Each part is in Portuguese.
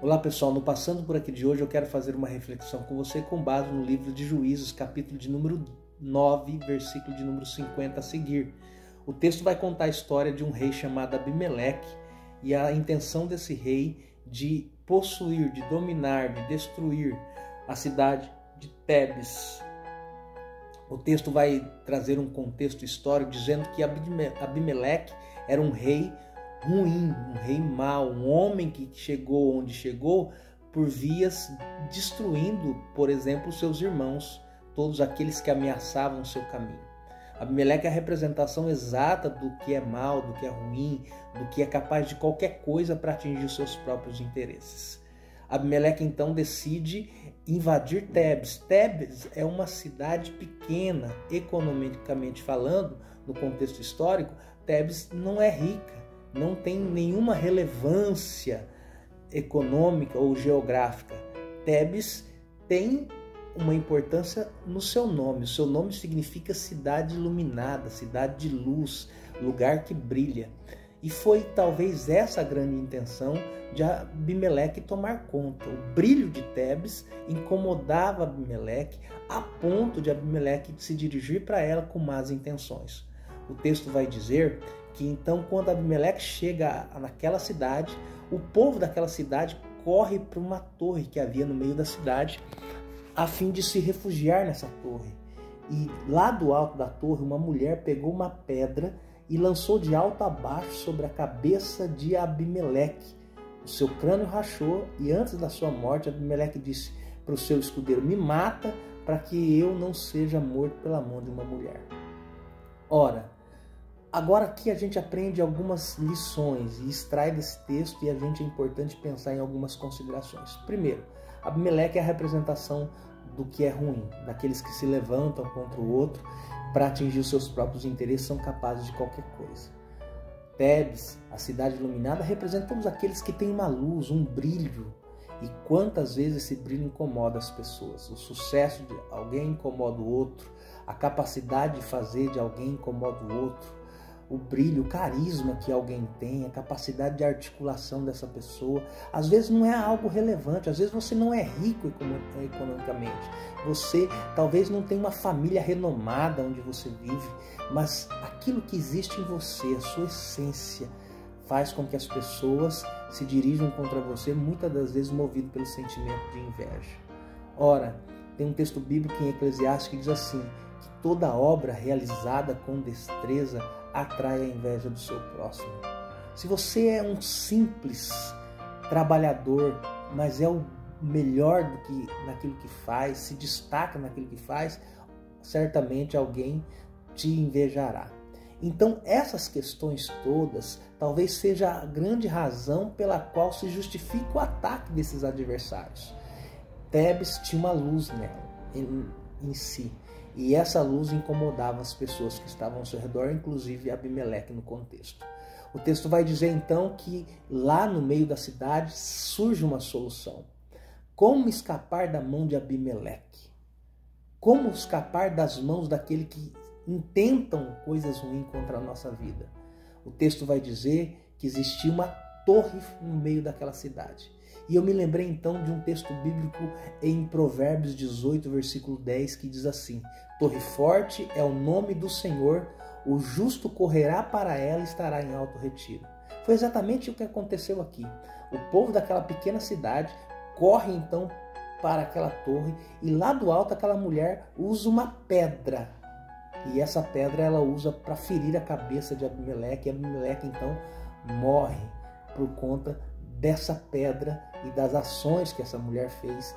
Olá pessoal, no Passando por Aqui de hoje eu quero fazer uma reflexão com você com base no livro de Juízes, capítulo de número 9, versículo de número 50 a seguir. O texto vai contar a história de um rei chamado Abimeleque e a intenção desse rei de possuir, de dominar, de destruir a cidade de Tebes. O texto vai trazer um contexto histórico dizendo que Abimeleque era um rei ruim, um rei mau, um homem que chegou onde chegou por vias destruindo, por exemplo, seus irmãos, todos aqueles que ameaçavam o seu caminho. Abimeleque é a representação exata do que é mal, do que é ruim, do que é capaz de qualquer coisa para atingir os seus próprios interesses. Abimeleque então decide invadir Tebes. Tebes é uma cidade pequena, economicamente falando, no contexto histórico. Tebes não é rica, não tem nenhuma relevância econômica ou geográfica. Tebes tem uma importância no seu nome. O seu nome significa cidade iluminada, cidade de luz, lugar que brilha. E foi talvez essa a grande intenção de Abimeleque tomar conta. O brilho de Tebes incomodava Abimeleque a ponto de Abimeleque se dirigir para ela com más intenções. O texto vai dizer que então quando Abimeleque chega naquela cidade, o povo daquela cidade corre para uma torre que havia no meio da cidade a fim de se refugiar nessa torre. E lá do alto da torre uma mulher pegou uma pedra e lançou de alto a baixo sobre a cabeça de Abimeleque. O seu crânio rachou e antes da sua morte Abimeleque disse para o seu escudeiro: me mata para que eu não seja morto pela mão de uma mulher. Ora, agora aqui a gente aprende algumas lições e extrai desse texto e é importante pensar em algumas considerações. Primeiro, Abimeleque é a representação do que é ruim, daqueles que se levantam contra o outro para atingir os seus próprios interesses, são capazes de qualquer coisa. Tebes, a cidade iluminada, representa todos aqueles que têm uma luz, um brilho. E quantas vezes esse brilho incomoda as pessoas? O sucesso de alguém incomoda o outro, a capacidade de fazer de alguém incomoda o outro, o brilho, o carisma que alguém tem, a capacidade de articulação dessa pessoa. Às vezes não é algo relevante, às vezes você não é rico economicamente, você talvez não tenha uma família renomada onde você vive, mas aquilo que existe em você, a sua essência, faz com que as pessoas se dirijam contra você, muitas das vezes movido pelo sentimento de inveja. Ora, tem um texto bíblico em Eclesiastes que diz assim, que toda obra realizada com destreza atrai a inveja do seu próximo. Se você é um simples trabalhador, mas é o melhor naquilo que faz, se destaca naquilo que faz, certamente alguém te invejará. Então essas questões todas talvez seja a grande razão pela qual se justifica o ataque desses adversários. Tebes tinha uma luz nela, em si. E essa luz incomodava as pessoas que estavam ao seu redor, inclusive Abimeleque no contexto. O texto vai dizer então que lá no meio da cidade surge uma solução. Como escapar da mão de Abimeleque? Como escapar das mãos daquele que intentam coisas ruins contra a nossa vida? O texto vai dizer que existia uma torre no meio daquela cidade. E eu me lembrei então de um texto bíblico em Provérbios 18, versículo 10, que diz assim: torre forte é o nome do Senhor, o justo correrá para ela e estará em alto retiro. Foi exatamente o que aconteceu aqui. O povo daquela pequena cidade corre então para aquela torre e lá do alto aquela mulher usa uma pedra. E essa pedra ela usa para ferir a cabeça de Abimeleque. E Abimeleque então morre por conta dessa pedra e das ações que essa mulher fez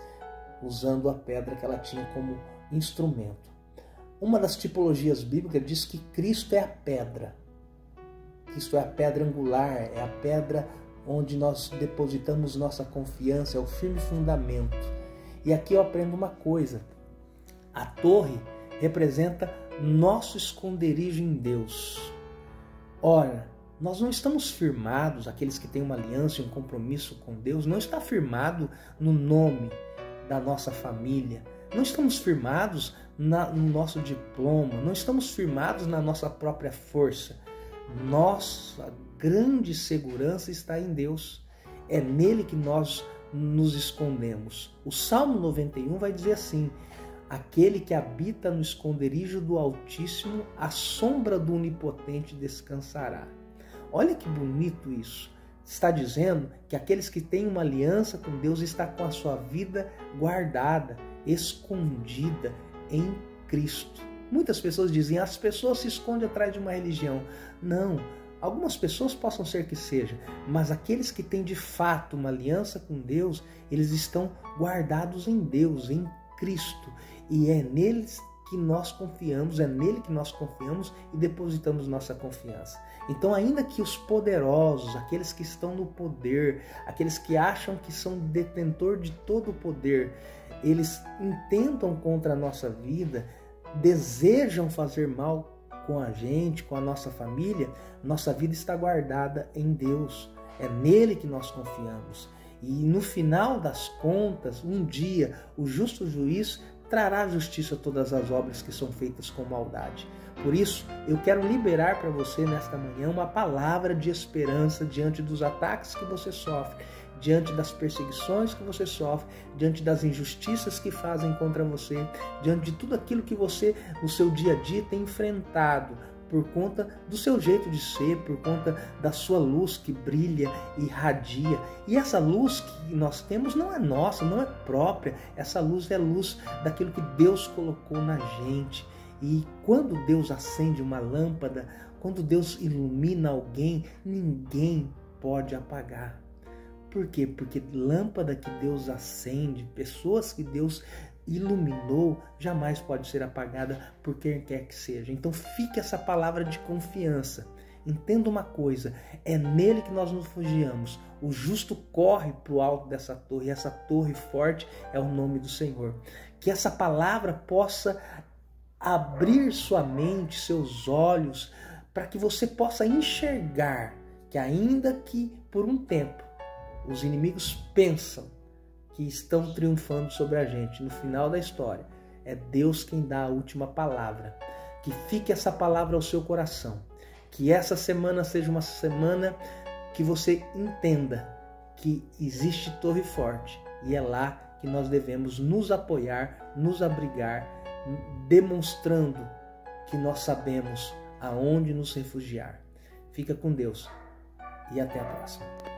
usando a pedra que ela tinha como instrumento. Uma das tipologias bíblicas diz que Cristo é a pedra. Cristo é a pedra angular, é a pedra onde nós depositamos nossa confiança, é o firme fundamento. E aqui eu aprendo uma coisa. A torre representa nosso esconderijo em Deus. Ora, nós não estamos firmados, aqueles que têm uma aliança e um compromisso com Deus, não está firmado no nome da nossa família, não estamos firmados no nosso diploma, não estamos firmados na nossa própria força. Nossa grande segurança está em Deus. É nele que nós nos escondemos. O Salmo 91 vai dizer assim: aquele que habita no esconderijo do Altíssimo, à sombra do Onipotente descansará. Olha que bonito isso. Está dizendo que aqueles que têm uma aliança com Deus estão com a sua vida guardada, escondida em Cristo. Muitas pessoas dizem, as pessoas se escondem atrás de uma religião. Não, algumas pessoas possam ser que seja, mas aqueles que têm de fato uma aliança com Deus, eles estão guardados em Deus, em Cristo. E é neles que nós confiamos, é nele que nós confiamos e depositamos nossa confiança. Então, ainda que os poderosos, aqueles que estão no poder, aqueles que acham que são detentor de todo o poder, eles intentam contra a nossa vida, desejam fazer mal com a gente, com a nossa família, nossa vida está guardada em Deus. É nele que nós confiamos. E no final das contas, um dia, o justo juiz trará à justiça todas as obras que são feitas com maldade. Por isso, eu quero liberar para você nesta manhã uma palavra de esperança diante dos ataques que você sofre, diante das perseguições que você sofre, diante das injustiças que fazem contra você, diante de tudo aquilo que você no seu dia a dia tem enfrentado, por conta do seu jeito de ser, por conta da sua luz que brilha e irradia. E essa luz que nós temos não é nossa, não é própria. Essa luz é a luz daquilo que Deus colocou na gente. E quando Deus acende uma lâmpada, quando Deus ilumina alguém, ninguém pode apagar. Por quê? Porque lâmpada que Deus acende, pessoas que Deus iluminou, jamais pode ser apagada por quem quer que seja. Então fique essa palavra de confiança. Entenda uma coisa, é nele que nós nos refugiamos. O justo corre para o alto dessa torre, e essa torre forte é o nome do Senhor. Que essa palavra possa abrir sua mente, seus olhos, para que você possa enxergar que ainda que por um tempo os inimigos pensam que estão triunfando sobre a gente, no final da história, é Deus quem dá a última palavra. Que fique essa palavra ao seu coração. Que essa semana seja uma semana que você entenda que existe torre forte e é lá que nós devemos nos apoiar, nos abrigar, demonstrando que nós sabemos aonde nos refugiar. Fica com Deus e até a próxima.